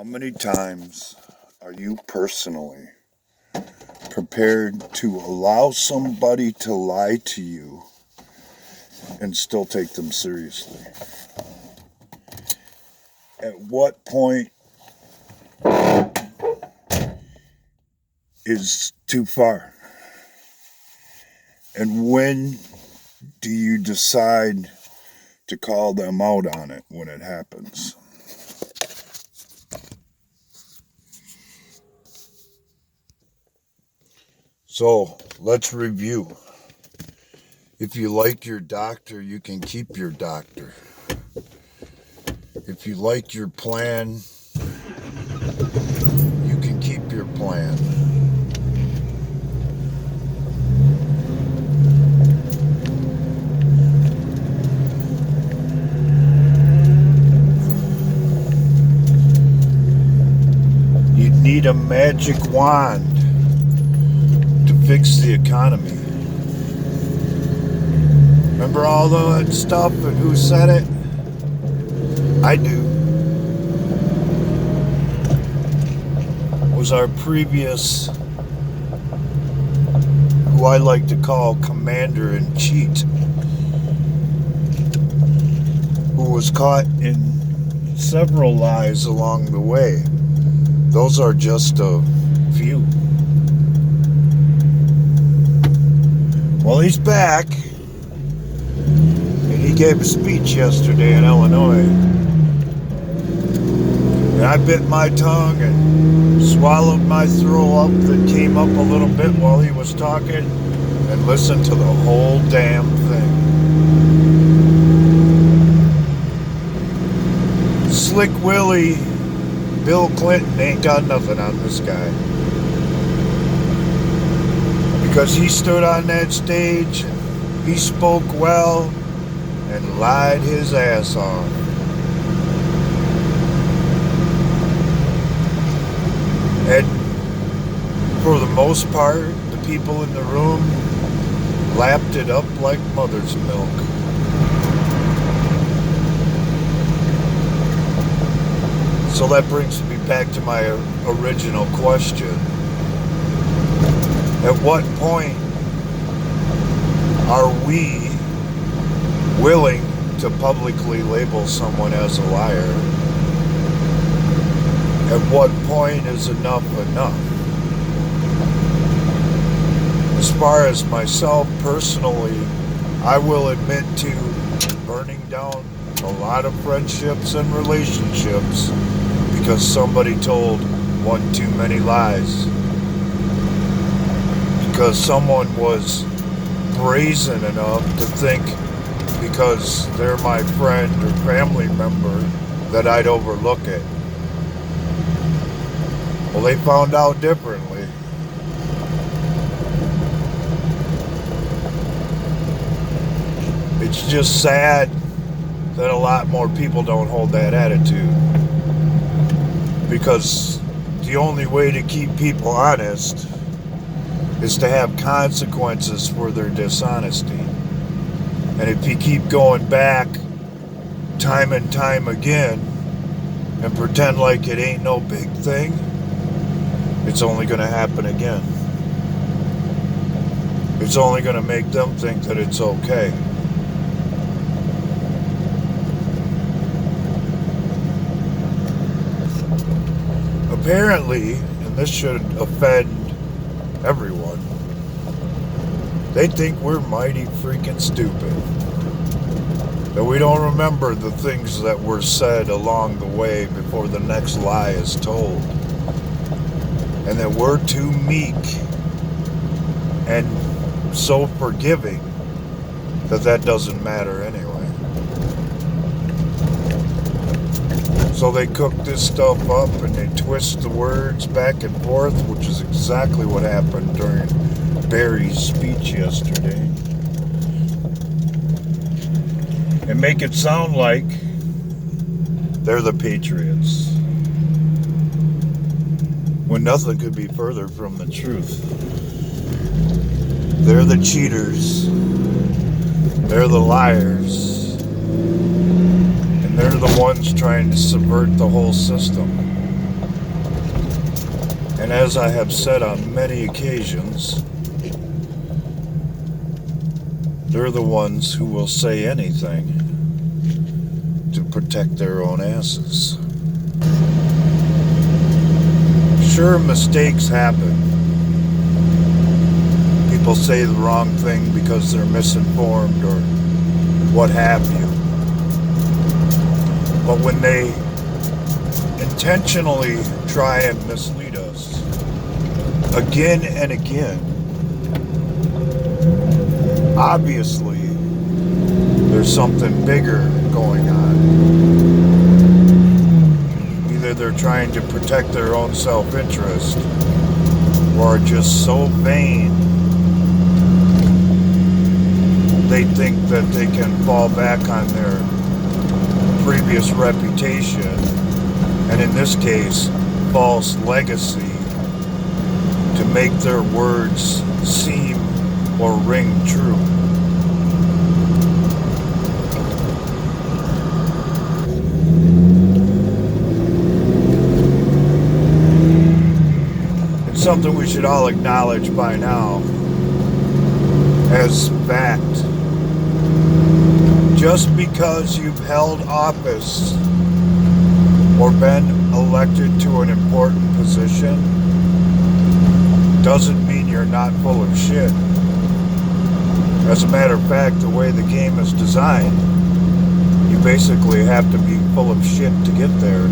How many times are you personally prepared to allow somebody to lie to you and still take them seriously? At what point is too far? And when do you decide to call them out on it when it happens? So let's review. If you like your doctor, you can keep your doctor. If you like your plan, you can keep your plan. You need a magic wand to fix the economy. Remember all that stuff and who said it? I do. It was our previous, who I like to call Commander-in-Chief, who was caught in several lies along the way. Those are just a few. Well, he's back, and he gave a speech yesterday in Illinois, and I bit my tongue and swallowed my throw up that came up a little bit while he was talking, and listened to the whole damn thing. Slick Willie Bill Clinton ain't got nothing on this guy. Because he stood on that stage, he spoke well, and lied his ass off. And for the most part, the people in the room lapped it up like mother's milk. So that brings me back to my original question. At what point are we willing to publicly label someone as a liar? At what point is enough enough? As far as myself personally, I will admit to burning down a lot of friendships and relationships because somebody told one too many lies. Because someone was brazen enough to think because they're my friend or family member that I'd overlook it. Well, they found out differently. It's just sad that a lot more people don't hold that attitude. Because the only way to keep people honest is to have consequences for their dishonesty. And if you keep going back time and time again and pretend like it ain't no big thing, it's only going to happen again. It's only going to make them think that it's okay. Apparently, and this should offend everyone, they think we're mighty freaking stupid. That we don't remember the things that were said along the way before the next lie is told. And that we're too meek and so forgiving that doesn't matter anyway. So they cook this stuff up and they twist the words back and forth, which is exactly what happened during Barry's speech yesterday. And make it sound like they're the patriots, when nothing could be further from the truth. They're the cheaters. They're the liars. And they're the ones trying to subvert the whole system. And as I have said on many occasions, they're the ones who will say anything to protect their own asses. Sure, mistakes happen. People say the wrong thing because they're misinformed or what have you. But when they intentionally try and mislead us again and again, obviously there's something bigger going on. Either they're trying to protect their own self-interest or are just so vain they think that they can fall back on their previous reputation, and in this case, false legacy, to make their words seem or ring true. It's something we should all acknowledge by now as fact. Just because you've held office or been elected to an important position doesn't mean you're not full of shit. As a matter of fact, the way the game is designed, you basically have to be full of shit to get there.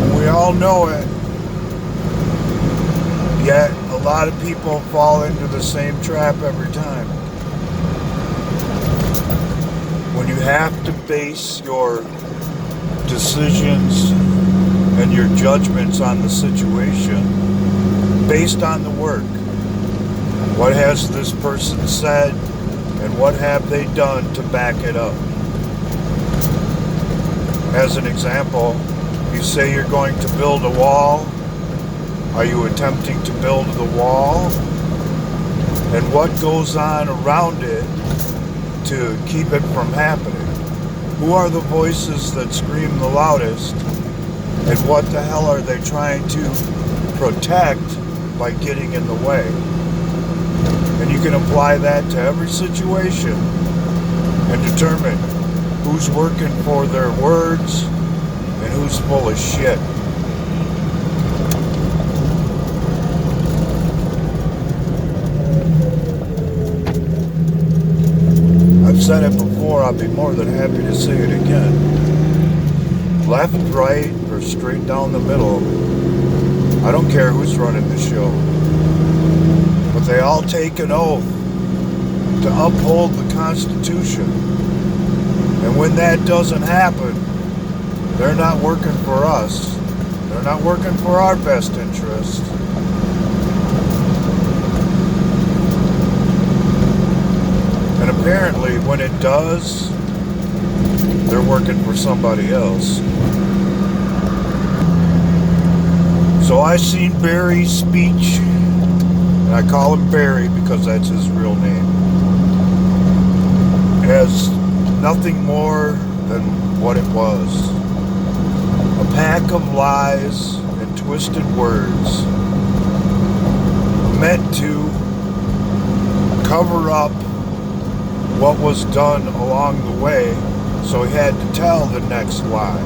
And we all know it. Yet, a lot of people fall into the same trap every time. When you have to base your decisions and your judgments on the situation based on the work. What has this person said and what have they done to back it up? As an example, you say you're going to build a wall. Are you attempting to build the wall? And what goes on around it to keep it from happening? Who are the voices that scream the loudest? And what the hell are they trying to protect by getting in the way? And you can apply that to every situation and determine who's working for their words and who's full of shit. I've said it before, I'll be more than happy to say it again. Left, right, or straight down the middle, I don't care who's running the show. But they all take an oath to uphold the Constitution. And when that doesn't happen, they're not working for us. They're not working for our best interest. And apparently, when it does, they're working for somebody else. So I seen Barry's speech, and I call him Barry because that's his real name, as nothing more than what it was. A pack of lies and twisted words meant to cover up what was done along the way, so he had to tell the next lie.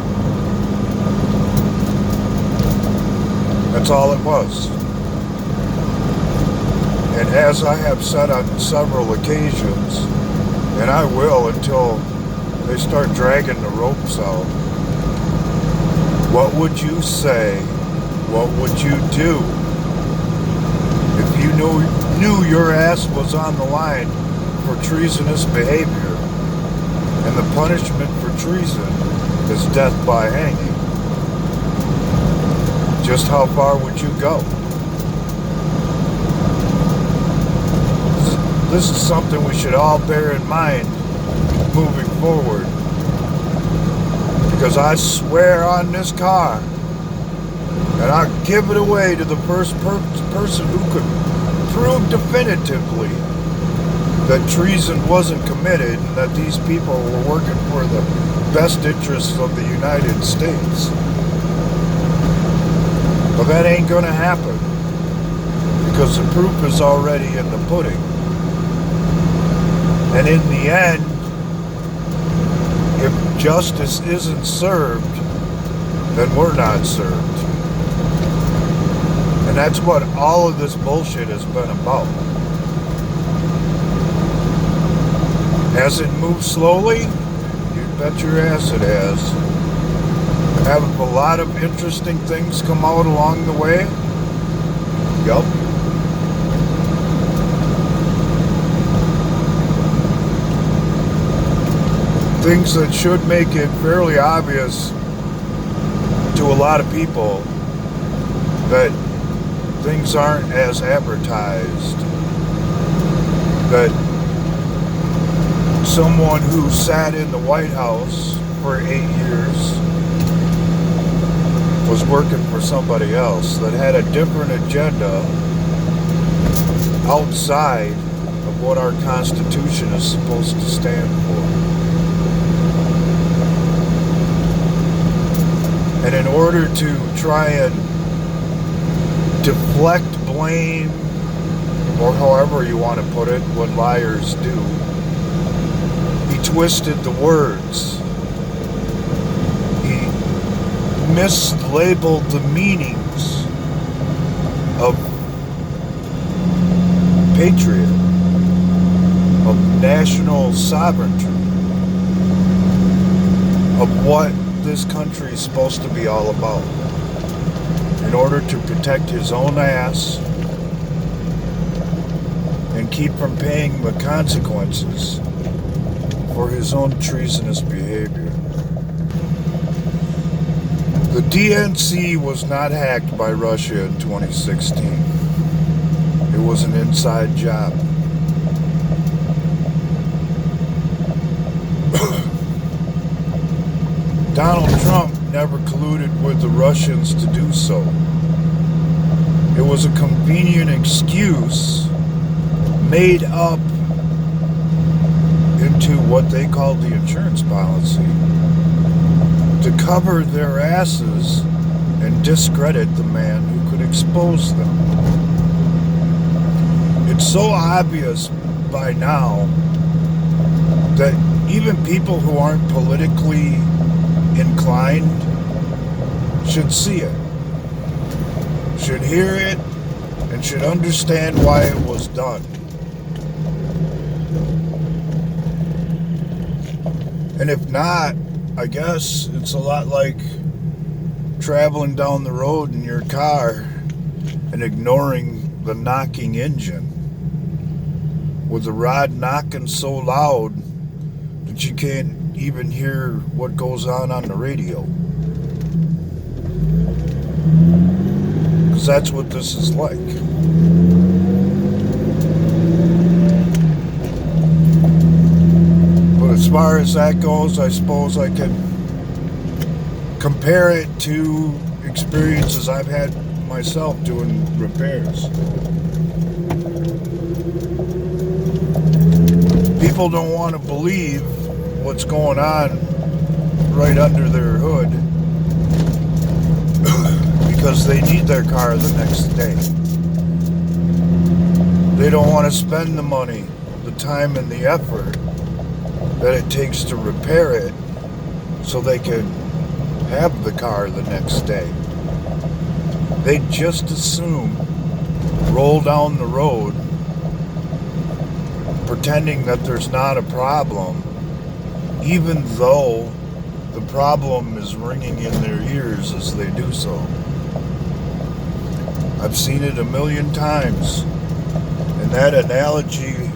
That's all it was. And as I have said on several occasions, and I will until they start dragging the ropes out, what would you say? What would you do if you knew your ass was on the line for treasonous behavior, and the punishment for treason is death by hanging? Just how far would you go? This is something we should all bear in mind moving forward. Because I swear on this car, and I give it away to the first person who could prove definitively that treason wasn't committed and that these people were working for the best interests of the United States. But that ain't gonna happen, because the proof is already in the pudding. And in the end, if justice isn't served, then we're not served. And that's what all of this bullshit has been about. Has it moved slowly? You bet your ass it has. Have a lot of interesting things come out along the way? Yup. Things that should make it fairly obvious to a lot of people that things aren't as advertised. That someone who sat in the White House for 8 years was working for somebody else that had a different agenda outside of what our Constitution is supposed to stand for. And in order to try and deflect blame, or however you want to put it, what liars do, he twisted the words. He mislabeled the meanings of patriot, of national sovereignty, of what this country is supposed to be all about, in order to protect his own ass and keep from paying the consequences for his own treasonous behavior. The DNC was not hacked by Russia in 2016. It was an inside job. Donald Trump never colluded with the Russians to do so. It was a convenient excuse made up into what they called the insurance policy to cover their asses and discredit the man who could expose them. It's so obvious by now that even people who aren't politically inclined should see it, should hear it, and should understand why it was done. And if not, I guess it's a lot like traveling down the road in your car and ignoring the knocking engine, with the rod knocking so loud that you can't even hear what goes on the radio. Because that's what this is like. But as far as that goes, I suppose I can compare it to experiences I've had myself doing repairs. People don't want to believe what's going on right under their hood because they need their car the next day. They don't want to spend the money, the time, and the effort that it takes to repair it so they can have the car the next day. They just assume roll down the road pretending that there's not a problem, even though the problem is ringing in their ears as they do so. I've seen it a million times, and that analogy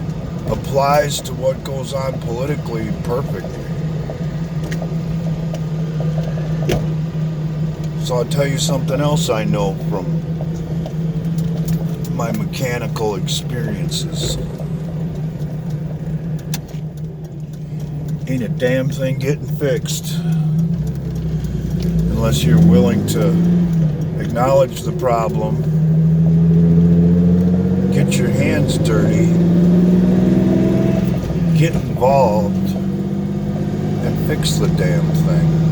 applies to what goes on politically perfectly. So I'll tell you something else I know from my mechanical experiences. Ain't a damn thing getting fixed unless you're willing to acknowledge the problem, get your hands dirty, get involved, and fix the damn thing.